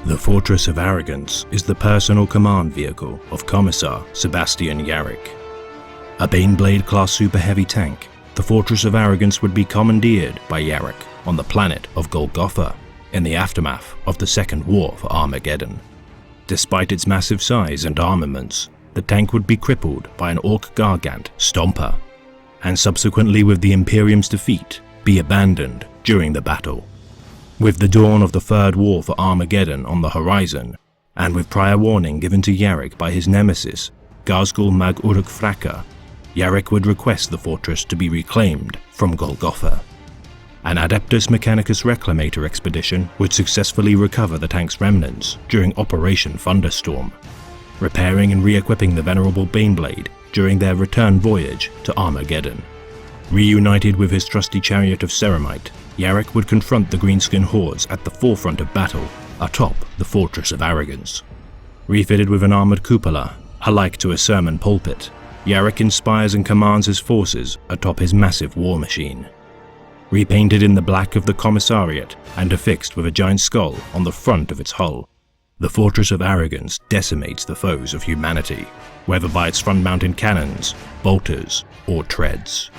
The Fortress of Arrogance is the personal command vehicle of Commissar Sebastian Yarrick. A Baneblade-class super heavy tank, the Fortress of Arrogance would be commandeered by Yarrick on the planet of Golgotha in the aftermath of the Second War for Armageddon. Despite its massive size and armaments, the tank would be crippled by an Orc Gargant Stomper, and subsequently with the Imperium's defeat, be abandoned during the battle. With the dawn of the Third War for Armageddon on the horizon, and with prior warning given to Yarrick by his nemesis, Ghazghkull Mag Uruk Thraka, Yarrick would request the fortress to be reclaimed from Golgotha. An Adeptus Mechanicus Reclamator expedition would successfully recover the tank's remnants during Operation Thunderstorm, repairing and re-equipping the venerable Baneblade during their return voyage to Armageddon. Reunited with his trusty chariot of Ceramite, Yarrick would confront the Greenskin hordes at the forefront of battle atop the Fortress of Arrogance. Refitted with an armored cupola, alike to a sermon pulpit, Yarrick inspires and commands his forces atop his massive war machine. Repainted in the black of the Commissariat and affixed with a giant skull on the front of its hull, the Fortress of Arrogance decimates the foes of humanity, whether by its front-mounted cannons, bolters, or treads.